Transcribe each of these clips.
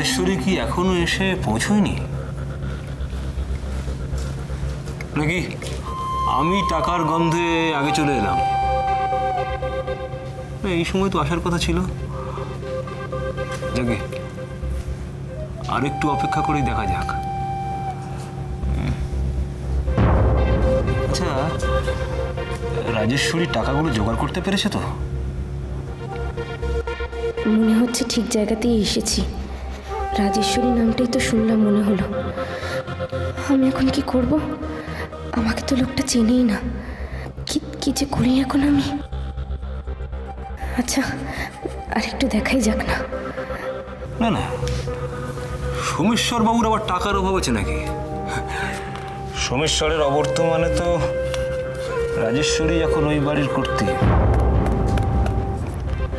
রাজেশ্বরী কি এখনো এসে পৌঁছয়নি নাকি আমি টাকার গন্ধে আগে চলে এলাম? এই সময় তো আসার কথা ছিল। যাকে আর একটু অপেক্ষা করেই দেখা যাক। আচ্ছা, রাজেশ্বরী টাকাগুলো জোগাড় করতে পেরেছে তো? মনে হচ্ছে ঠিক জায়গাতেই এসেছি। রাজেশ্বরী নামটাই তো শুনলাম, মনে হলো। আমি এখন কি করব? আমাকে তো লোকটা চেনেই না। কি যে করি এখন আমি? আচ্ছা, আর একটু দেখাই যাক না। না না, সোমেশ্বর বাবুর আবার টাকার অভাব আছে নাকি? সোমেশ্বরের অবর্তমানে তো রাজেশ্বরী এখন ওই বাড়ির কর্ত্রী।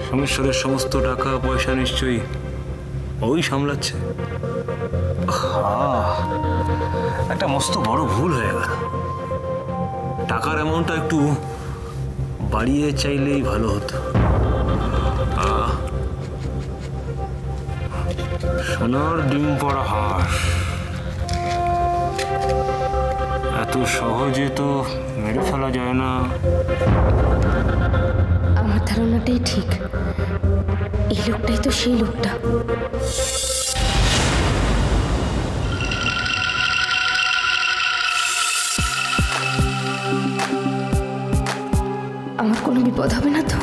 সোমেশ্বরের সমস্ত টাকা পয়সা নিশ্চয়ই ওই সামলাচ্ছে। একটা মস্ত বড় ভুল হয়ে গেল। টাকার অ্যামাউন্টটা একটু বাড়িয়ে চাইলেই ভালো হতো। সোনার ডিম পড়া হাঁস এত সহজে তো মেরে ফেলা যায় না। আমার ধারণাটাই ঠিক। এই লোকটাই তো সেই লোকটা। আমার কোনো বিপদ হবে না তো?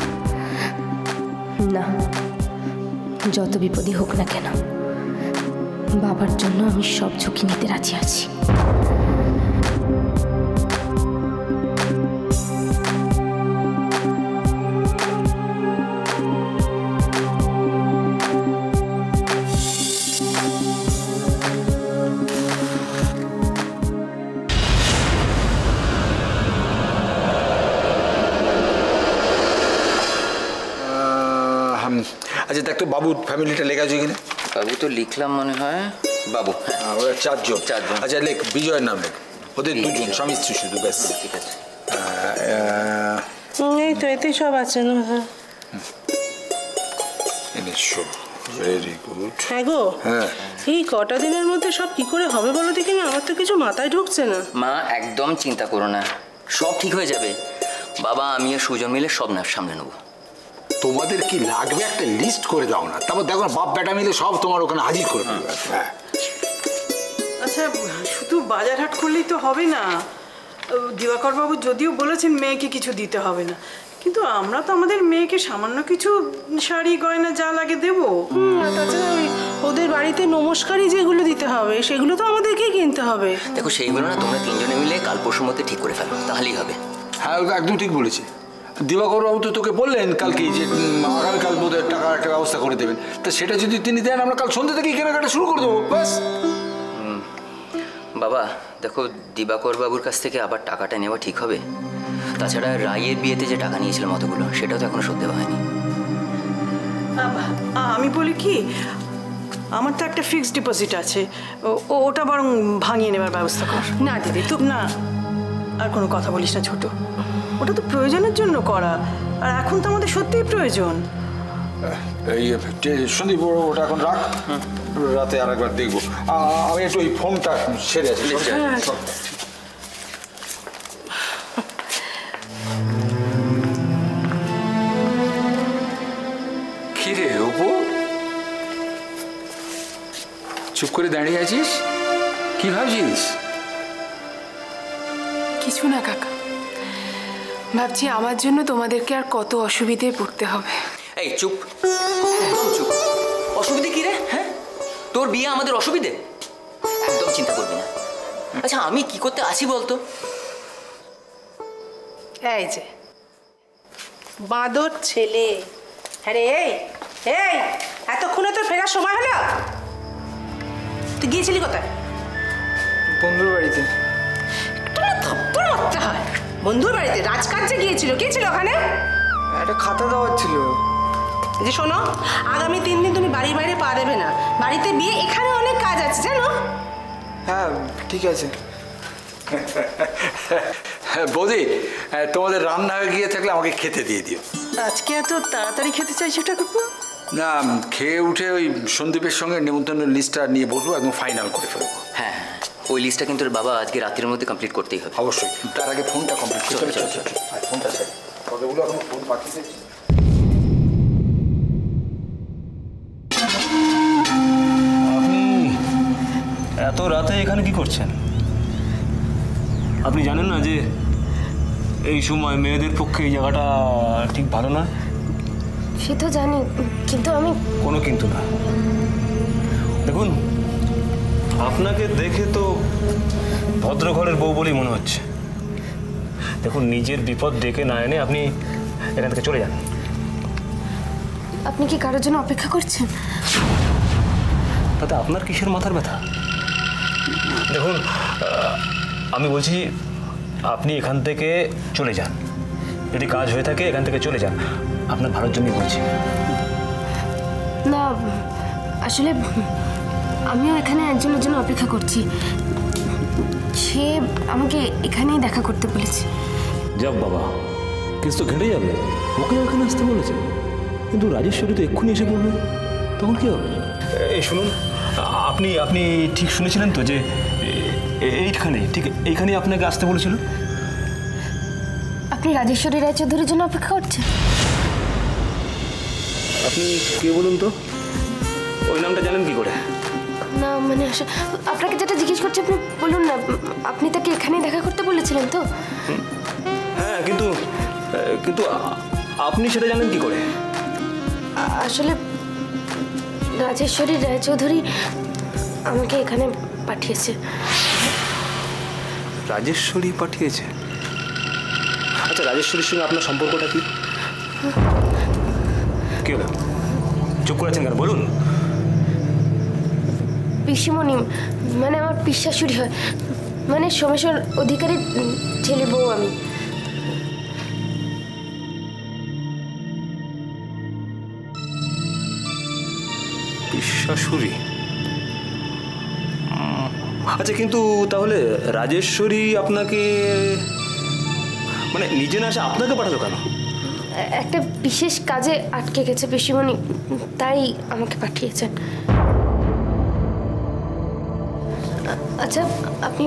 না, যত বিপদই হোক না কেন, বাবার জন্য আমি সব ঝুঁকি নিতে রাজি আছি। আচ্ছা দেখ তো বাবুর ফ্যামিলিটা লেখা আছে কিনা? বাবু তো লিখলাম মনে হয়। বাবু, হ্যাঁ, ওরা চারজন। আচ্ছা লেখ, বিজয়ের নাম লেখ। ওদের দুজন স্বামী স্ত্রী শুধু, ব্যাস। ঠিক আছে। এই তো এতে সব আছে না? হ্যাঁ, ভেরি গুড। হ্যাঁ গো, হ্যাঁ, এই কটা দিনের মধ্যে সব কি করে হবে বলো দেখি? না, আমার তো কিছু মাথায় ঢুকছে না। মা একদম চিন্তা করো না, সব ঠিক হয়ে যাবে। বাবা, আমি আর সুজন মিলে সব না সামলে নেবো। তোমাদের কি লাগবে একটা লিস্ট করে দাও না, তারপর দেখো বাপ বেটা মিলে সব তোমার ওখানে হাজির করে দেবে। হ্যাঁ, আচ্ছা, শুধু বাজার হাট করলেই তো হবে না। দিবাকর বাবু যদিও বলেছেন মেয়েকে কিছু দিতে হবে না, কিন্তু আমরা তো আমাদের মেয়েকে সামান্য কিছু শাড়ি গয়না যা লাগে দেবো। তাছাড়া ওই ওদের বাড়িতে নমস্কারই যেগুলো দিতে হবে সেগুলো তো আমাদেরকেই কিনতে হবে। দেখো, সেইগুলো না তোমরা তিনজনে মিলে কাল পরশুর মধ্যে ঠিক করে ফেলো, তাহলেই হবে। হ্যাঁ, একদম ঠিক বলেছে দিবাকর বাবু। তো তোকে বললেন কালকেই যে আগামীকাল বোধহয় টাকার একটা ব্যবস্থা করে দেবেন। তা সেটা যদি তিনি দেন, আমরা কাল সন্ধ্যে থেকেই কেনাকাটা শুরু করে দেবো, ব্যাস। বাবা দেখো, দিবাকর বাবুর কাছ থেকে আবার টাকাটা নেওয়া ঠিক হবে? তাছাড়া রায়ের বিয়েতে যে টাকা নিয়েছিলাম অতগুলো, সেটাও তো এখনো শোধ দেওয়া হয়নি। আমি বলি কি, আমার তো একটা ফিক্সড ডিপোজিট আছে, ওটা বরং ভাঙিয়ে নেবার ব্যবস্থা কর। না দিদি, তুই না, আর কোনো কথা বলিস না ছোট। ওটা তো প্রয়োজনের জন্য করা, আর এখন তো আমাদের সত্যিই প্রয়োজন। এই সন্দীপ, ওটা এখন রাখ, রাতে আর একবার দেখবো। আমি একটু এই ফোনটা সেরে আছি। কি রে অপু, চুপ করে দাঁড়িয়ে আছিস? কি ভাবছিস? কিছু না কাকা, ভাবছি আমার জন্য তোমাদেরকে আর কত অসুবিধায় পড়তে হবে। এই চুপ, একদম চুপ। অসুবিধে কি রে? হ্যাঁ, তোর বিয়ে আমাদের অসুবিধে? একদম চিন্তা করবি না। আচ্ছা, আমি কি করতে আছি বলতো? এই যে বাঁদর ছেলে। হ্যাঁ রে, এই এই এতক্ষণে তোর ফেরার সময় হলো? তুই গিয়েছিলি কোথায়? বন্ধুর বাড়িতে। থপ্পড় মারতে হয়। বন্ধুর বাড়িতে রাজকার্যে গিয়েছিল? কে ছিল ওখানে? একটা খাতা দেওয়ার ছিল। যে শোনো, আগামী 3 দিন তুমি বাড়ির বাইরে পা দেবে না। বাড়িতে বিয়ে, এখানে অনেক কাজ আছে জানো। হ্যাঁ ঠিক আছে। বৌদি, তোমাদের রান্না হয়ে গিয়ে থাকলে আমাকে খেতে দিয়ে দিও। আজকে এত তাড়াতাড়ি খেতে চাইছো ঠাকুরপো? না, খেয়ে উঠে ওই সন্দীপের সঙ্গে নেমন্তন্নের লিস্টটা নিয়ে বসবো, একদম ফাইনাল করে ফেলবো। হ্যাঁ, ওই লিস্টটা কিন্তু ওর বাবা আজকে রাতের মধ্যে কমপ্লিট করতেই হবে। অবশ্যই, তার আগে ফোনটা কমপ্লিট করতে হবে। ফোনটা স্যার কতগুলো এখন ফোন পাঠিয়েছি। আপনি এত রাতে এখানে কি করছেন? আপনি জানেন না যে এই সময় মেয়েদের পক্ষে এই জায়গাটা ঠিক ভালো নয়? সে তো জানি, কিন্তু আমি কোনো কিন্তু না। দেখুন, আপনাকে দেখে তো ভদ্রঘরের বউ বলেই মনে হচ্ছে। দেখুন, নিজের বিপদ ডেকে না এনে আপনি এখান থেকে চলে যান। আপনি কি কারোর জন্য অপেক্ষা করছেন? তাতে আপনার কিসের মাথার ব্যথা? দেখুন, আমি বলছি আপনি এখান থেকে চলে যান। যদি কাজ হয়ে থাকে এখান থেকে চলে যান, আপনার ভালোর জন্যই বলছি। না, আসলে আমিও এখানে একজনের জন্য অপেক্ষা করছি। সে আমাকে এখানেই দেখা করতে বলেছে। যাব বাবা, কেস তো ঘেটে যাবে। ওকে ওখানে আসতে বলেছে, কিন্তু রাজেশ্বরী তো এক্ষুনি এসে পড়বে, তখন কি হবে? এই শুনুন, আপনি আপনি ঠিক শুনেছিলেন তো যে এইখানে, ঠিক এইখানেই আপনাকে আসতে বলেছিল? আপনি রাজেশ্বরী রায়চৌধুরীর জন্য অপেক্ষা করছেন? আপনি কে বলুন তো? ওই নামটা জানেন কি করে? না মানে আপনাকে যেটা জিজ্ঞেস করছি আপনি বলুন না। আপনি তাকে এখানেই দেখা করতে বলেছিলেন তো? হ্যাঁ, কিন্তু কিন্তু আপনি সেটা জানেন কি করে? আসলে রাজেশ্বরী রায়চৌধুরী আমাকে এখানে পাঠিয়েছে। রাজেশ্বরী পাঠিয়েছে? আচ্ছা, রাজেশ্বরীর সঙ্গে আপনার সম্পর্কটা কি? কি হলো, চুপ করেছেন কেন? বলুন। পিসিমণি, মানে আমার পিসশাশুড়ি হয়, মানে সোমেশ্বর অধিকারীর ছেলে বউ আমি। পিসশাশুড়ি? আচ্ছা, কিন্তু তাহলে রাজেশ্বরী আপনাকে মানে নিজে না এসে আপনাকে পাঠালো কেন? একটা বিশেষ কাজে আটকে গেছে পিসিমণি, তাই আমাকে পাঠিয়েছেন। আচ্ছা, আপনি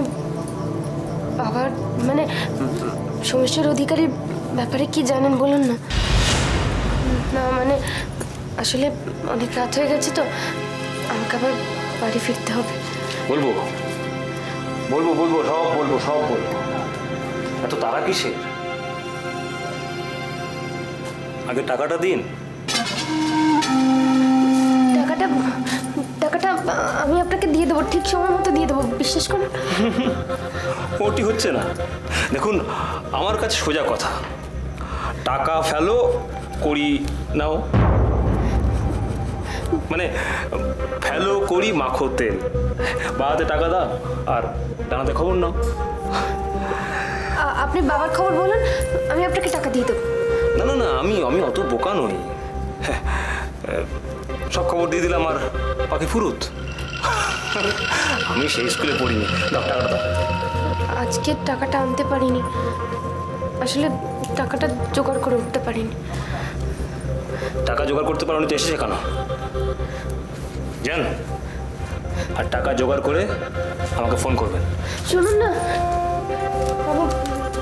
বাবার মানে সোমেশ্বর অধিকারীর ব্যাপারে কি জানেন বলুন না। না মানে আসলে অনেক রাত হয়ে গেছে তো, আমাকে আবার বাড়ি ফিরতে হবে। বলবো বলবো বলবো সব বলবো, সব বলবো। এত তারা কিসের? আগে টাকাটা দিন। টাকাটা আমি আপনাকে দিয়ে দেবো, ঠিক সময় মতো দিয়ে দেবো, বিশ্বাস করুন। ওটি হচ্ছে না। দেখুন, আমার কাছে সোজা কথা, টাকা ফেলো, করি নাও। মানে ফেলো, করি, মাখো তেল। বাড়াতে টাকা দাও আর ডানাতে খবর নাও। আপনি বাবার খবর বলুন, আমি আপনাকে টাকা দিয়ে দেবো। না না না, আমি অত বোকা নই। সব খবর দিয়ে দিলাম আর পাখি ফুরুত। আমি সেই স্কুলে পড়িনি। দাও টাকাটা দাও। আজকে টাকাটা আনতে পারিনি, আসলে টাকাটা জোগাড় করে উঠতে পারিনি। টাকা জোগাড় করতে পারোনি তো এসেছে কেন? জান, আর টাকা জোগাড় করে আমাকে ফোন করবেন। শুনুন না, আমি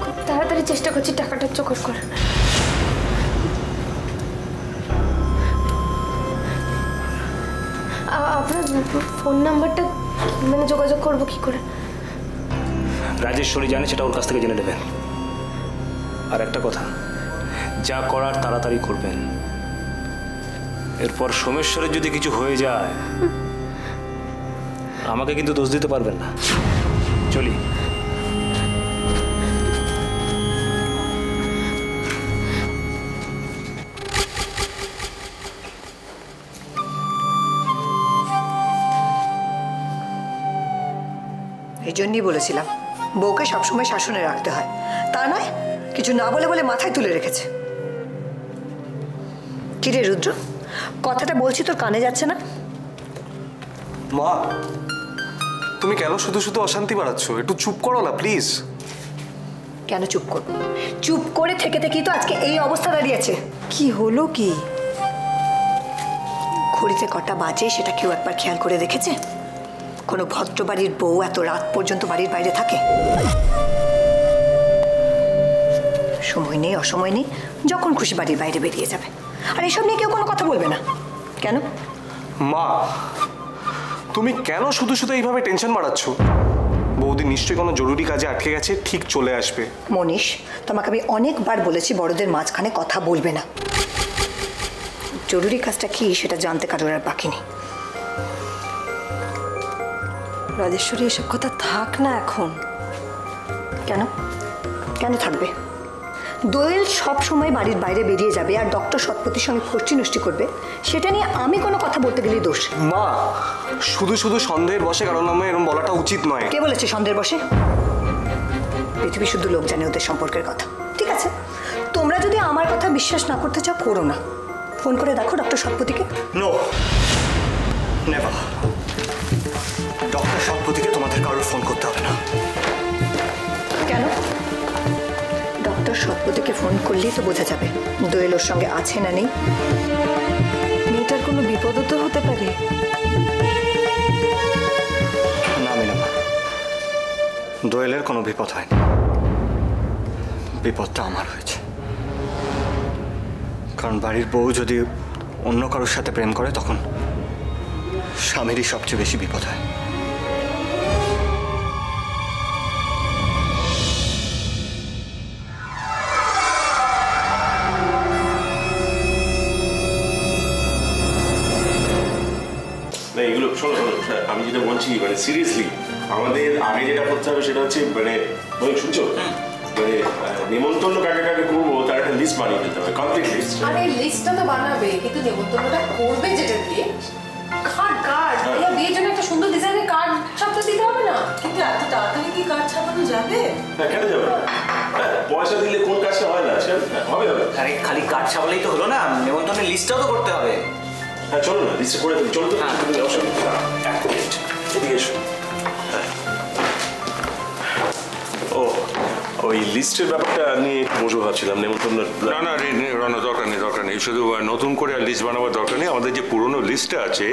খুব তাড়াতাড়ি চেষ্টা করছি টাকাটা জোগাড় করার। আপনার ফোন নাম্বারটা মানে যোগাযোগ করবো কি করে? রাজেশ্বরী জানে, সেটা ওর কাছ থেকে জেনে নেবেন। আর একটা কথা, যা করার তাড়াতাড়ি করবেন। এরপর সোমেশ্বরের যদি কিছু হয়ে যায় আমাকে কিন্তু দোষ দিতে পারবেন না। চলি। এই জন্যই বলেছিলাম বউকে সবসময় শাসনে রাখতে হয়, তা নয় কিছু না বলে বলে মাথায় তুলে রেখেছে। কিরে রুদ্র, কথাটা বলছি তোর কানে যাচ্ছে না? মা, তুমি কেন শুধু শুধু অশান্তি বাড়াচ্ছ? একটু চুপ করো না প্লিজ। কেন চুপ করবো? চুপ করে থেকে থেকেই তো আজকে এই অবস্থা দাঁড়িয়েছে। কি হলো কি? ঘড়িতে কটা বাজে সেটা কেউ একবার খেয়াল করে দেখেছে? কোনো ভদ্র বাড়ির বউ এত রাত পর্যন্ত বাড়ির বাইরে থাকে? সময় নেই, অসময় নেই, যখন খুশি বাড়ির বাইরে বেরিয়ে যাবে। আর এসব নিয়ে কেউ কোনো কথা বলবে না। কেন? মা, তুমি কেন শুধু শুধু এইভাবে টেনশন বাড়াচ্ছ? বৌদি নিশ্চয়ই কোনো জরুরি কাজে আটকে গেছে, ঠিক চলে আসবে। মনীষ, তোমাকে আমি অনেকবার বলেছি বড়দের মাঝখানে কথা বলবে না। জরুরি কাজটা কি সেটা জানতে কারোর আর বাকি নেই। রাজেশ্বরী, এসব কথা থাক না এখন। কেন কেন থাকবে? দোয়েল সব সময় বাড়ির বাইরে বেরিয়ে যাবে আর ডক্টর সৎপতির সঙ্গে খরচি নষ্টি করবে, সেটা নিয়ে আমি কোনো কথা বলতে গেলেই দোষ। মা, শুধু শুধু সন্দেহের বসে কারণ নামে এরকম বলাটা উচিত নয়। কে বলেছে সন্দেহের বসে? পৃথিবী শুধু লোক জানে ওদের সম্পর্কের কথা। ঠিক আছে, তোমরা যদি আমার কথা বিশ্বাস না করতে চাও করো না। ফোন করে দেখো ডক্টর সৎপতিকে। No, never. ডক্টর সৎপতিকে তোমাদের কারোর ফোন করতে হবে না। কেন? ডক্টর সৎপতিকে ফোন করলেই তো বোঝা যাবে দোয়েল ওর সঙ্গে আছে না নেই। মেয়েটার কোনো বিপদও তো হতে পারে। না মিনামা, দোয়েলের কোনো বিপদ হয়নি। বিপদটা আমার হয়েছে। কারণ বাড়ির বউ যদি অন্য কারোর সাথে প্রেম করে তখন স্বামীরই সবচেয়ে বেশি বিপদ হয়। না এগুলো শোনো শোনো, আমি যেটা বলছি মানে সিরিয়াসলি আমাদের আগে যেটা করতে হবে সেটা হচ্ছে মানে তুমি শুনছো, মানে নিমন্ত্রণ কাকে কাকে করবো তার একটা লিস্ট বানিয়ে ফেলতে হবে, কমপ্লিট লিস্ট। আরে লিস্টটা তো বানাবে, কিন্তু নিমন্ত্রণটা করবে যেটা দিয়ে কার্ড বিয়ের জন্য একটা সুন্দর ডিজাইনের কার্ড ছাপতে দিতে হবে না? কিন্তু এত তাড়াতাড়ি কি কার্ড ছাপানো যাবে? হ্যাঁ, কেন যাবে না? পয়সা দিলে কোন কাজটা হয় না? হবে হবে। আরে খালি কার্ড ছাপালেই তো হলো না, নিমন্ত্রণের লিস্টটাও তো করতে হবে। হ্যাঁ চলো না, লিস্ট করে দিই। চলো তো, অসুবিধা এক মিনিট এদিকে এসো। ও ওই লিস্টের ব্যাপারটা নিয়ে বসে ভাবছিলাম। নেমন্তন্ন না না রানা, দরকার নেই শুধু নতুন করে আর লিস্ট বানাবার দরকার নেই। আমাদের যে পুরনো লিস্টটা আছে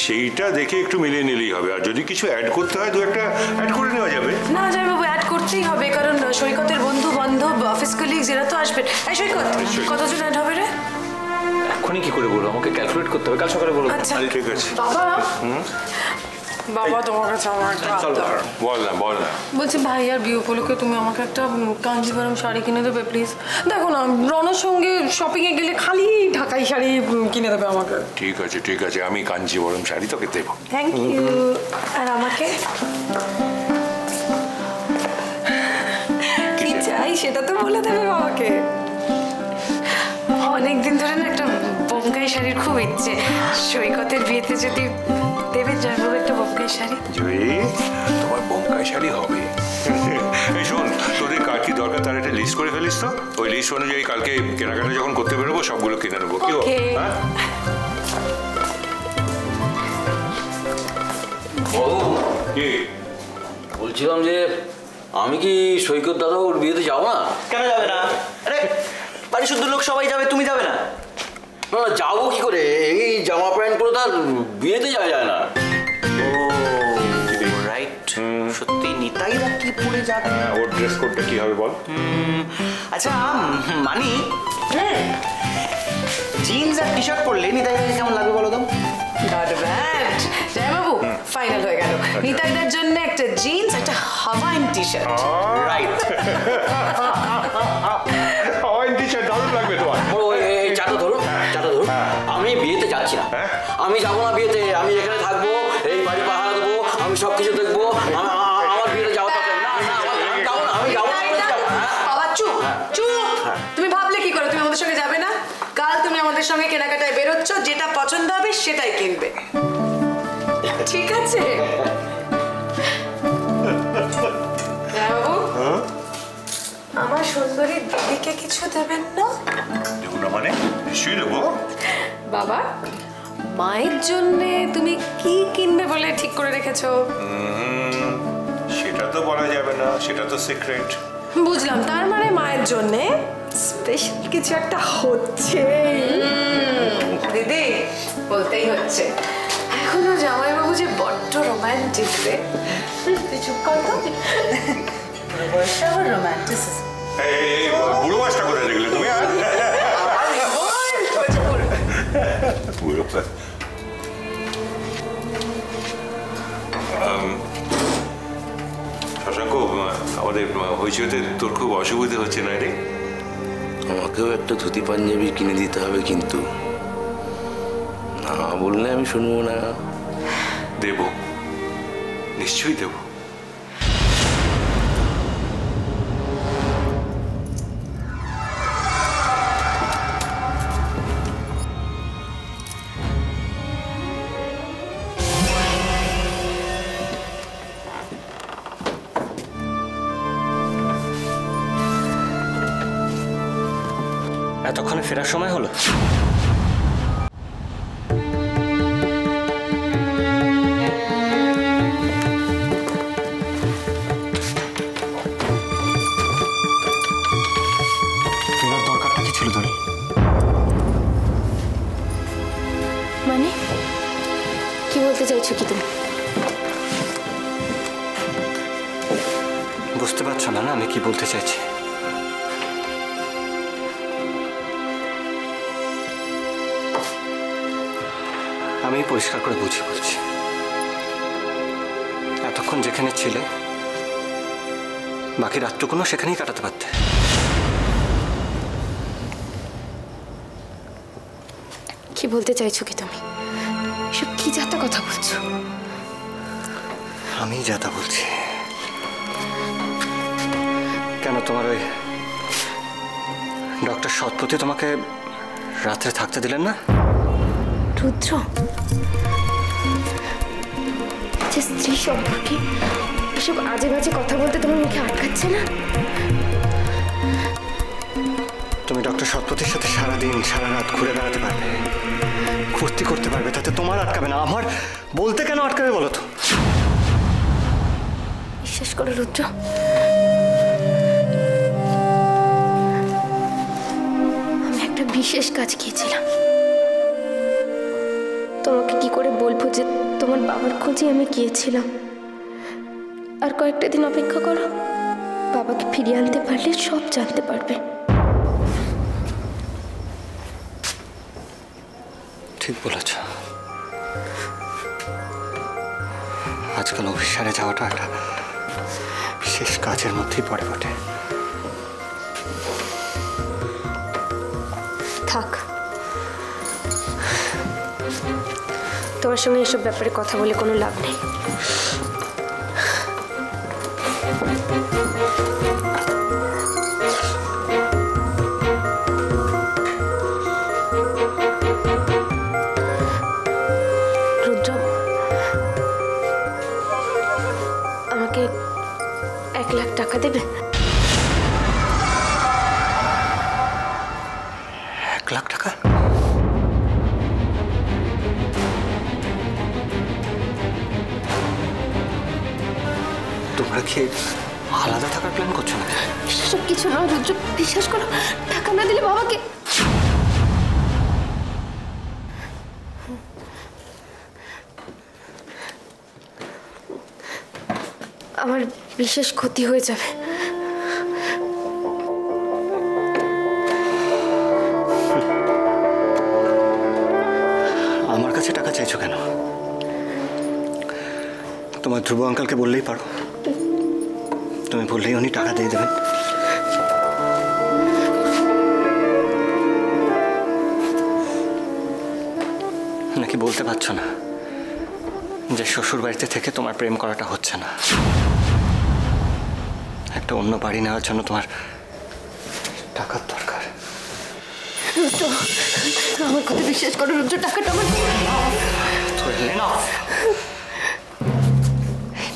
সেইটা দেখে একটু মিলিয়ে নিলেই হবে। আর যদি কিছু অ্যাড করতে হয় দু একটা অ্যাড করে নেওয়া যাবে। না জয়বাবু, অ্যাড করতেই হবে, কারণ সৈকতের বন্ধু বান্ধব অফিস কলিগস এরা তো আসবেন। এই সৈকত, কতজন অ্যাড হবে রে? এখনই কি করে বলবো? আমাকে ক্যালকুলেট করতে হবে, কাল সকালে বলবো। আচ্ছা ঠিক আছে বাবা। বাবা, তোমার কাছে আমার বল না বলছি ভাই, আর বিয়ে উপলক্ষে তুমি আমাকে একটা কাঞ্জিভারম শাড়ি কিনে দেবে প্লিজ? দেখো না, রনের সঙ্গে শপিং এ গেলে খালি ঢাকাই শাড়ি কিনে দেবে আমাকে। ঠিক আছে, আমি কাঞ্জিভরম শাড়ি তোকে দেবো। Thank you. আর আমাকে কি চাই সেটা তো বলে দেবে বাবাকে। অনেকদিন ধরে না একটা বোমকাই শাড়ির খুব ইচ্ছে। সৈকতের বিয়েতে যদি দেবে জয়বাবু একটা বোমকাই শাড়ি। জয়ী, তোমার বোমকাই শাড়ি হবে। এই শোন, তোদের কার কি দরকার তার একটা লিস্ট করে ফেলিস তো। ওই লিস্ট অনুযায়ী কালকে কেনাকাটা যখন করতে বেরোবো সবগুলো কিনে নেবো। কি হ্যাঁ? কি বলছিলাম যে আমি কি সৈকত দাদা ওর বিয়েতে যাবো না? কেন যাবে না? আরে বাড়ি শুদ্ধ লোক সবাই যাবে, তুমি যাবে না? না না, যাবো কি করে? এই জামা প্যান্ট পরে তার বিয়েতে যাওয়া যায় না। ও রাইট, সত্যি নিতাইরা কি পরে যাবে? ওর ড্রেস কোডটা কি হবে বল? আচ্ছা মানি, জিন্স আর টি শার্ট পরলে নিতাইরা কেমন লাগবে বলো তো? Not bad. জয়বাবু, ফাইনাল হয়ে গেল। নিতাইদের জন্য একটা জিন্স, একটা Hawaiian T shirt. Right. Hawaiian T shirt দারুণ লাগবে তোমার। চাটা ধরুন। আমি বিয়েতে যাচ্ছি না। আমি যাবো না বিয়েতে। আমি এখানে থাকবো, এই বাড়ি পাহারা দেবো, আমি সবকিছু দেখবো। আমার বিয়েতে যাওয়া দরকার না। আমি যাবো না। বাবা চুপ চুপ। তুমি ভাবলে কি করে তুমি আমাদের সঙ্গে যাবে না? কাল তুমি আমাদের সঙ্গে কেনাকাটায় বেরোচ্ছ, যেটা পছন্দ হবে সেটাই কিনবে, ঠিক আছে? বাবু, আমার সুন্দরী দিদিকে কিছু দেবেন না? দেবো না মানে? নিশ্চয়ই দেবো। বাবা, মায়ের জন্য তুমি কি কিনবে বলে ঠিক করে রেখেছো? সেটা তো বলা যাবে না, সেটা তো সিক্রেট। বুঝলাম, তার মানে মায়ের জন্যে স্পেশাল কিছু একটা হচ্ছে। দিদি বলতেই হচ্ছে, এখনো জামাইবাবু যে বড্ড রোম্যান্টিক রে। তুই চুপ কর তো, বয়সে আবার রোম্যান্টিসিজম। বুড়ো মাছটা কোথায় দেখলে তুমি? শশাঙ্ক, আমাদের হইচইতে তোর খুব অসুবিধা হচ্ছে না রে? আমাকেও একটা ধুতি পাঞ্জাবি কিনে দিতে হবে, কিন্তু না বললে আমি শুনবো না। দেব, নিশ্চয়ই দেব। এতক্ষণে ফেরার সময় হলো? ফেরার দরকারটা কি ছিল তোর? মানে কি বলতে চাইছো কি তুমি? বুঝতে পারছো না আমি কি বলতে চাইছি? আমি পরিষ্কার করে বুঝিয়ে বলছি, এতক্ষণ যেখানে ছিলে বাকি রাতটুকুনো সেখানেই কাটাতে পারতে। কি বলতে চাইছো কি তুমি? এসব কি যাতা কথা বলছো? আমি যাতা বলছি। কেন তোমার ওই ডক্টর সৎপতি তোমাকে রাত্রে থাকতে দিলেন না? রুদ্র, যে স্ত্রী সম্পর্কে এসব আজে বাজে কথা বলতে তোমার মুখে আটকাচ্ছে না? তুমি ডক্টর সৎপতির সাথে সারাদিন সারা রাত ঘুরে বেড়াতে পারবে, ফুর্তি করতে পারবে, তাতে তোমার আটকাবে না। আমার বলতে কেন আটকাবে বলো তো? বিশ্বাস করো রুদ্র, আমি একটা বিশেষ কাজ গিয়েছিলাম। তোমাকে কি করে বলবো যে তোমার বাবার খোঁজে আমি গিয়েছিলাম। আর কয়েকটা দিন অপেক্ষা করো, বাবাকে ফিরিয়ে আনতে পারলে সব জানতে পারবে। ঠিক বলেছ। আজকাল অফিসারে যাওয়াটা একটা বিশেষ কাজের মধ্যেই পড়ে বটে। থাক, তোমার সঙ্গে এসব ব্যাপারে কথা বলে কোনো লাভ নেই। রুদ্র, আমাকে 1 লাখ টাকা দেবে? 1 লাখ টাকা? তোমরা কি আলাদা থাকার প্ল্যান করছো না? সেসব কিছু নয় রুদ্র, বিশ্বাস করো। টাকা না দিলে বাবাকে আমার বিশেষ ক্ষতি হয়ে যাবে। আমার কাছে টাকা চাইছো কেন? তোমার ধ্রুব আঙ্কালকে বললেই পারো, তুমি বললেই উনি টাকা দিয়ে দেবেন। নাকি বলতে পারছো না যে শ্বশুর বাড়িতে থেকে তোমার প্রেম করাটা হচ্ছে না, একটা অন্য বাড়ি নেওয়ার জন্য তোমার টাকার দরকার? রুদ্র, আমার কথা বিশ্বাস করো রুদ্র, টাকাটা আমার।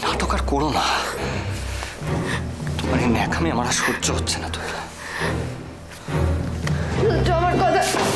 নাটক আর করো না, তোমার এই ন্যাকামি আমার আর সহ্য হচ্ছে না। তো রুদ্র, আমার কথা শোনো।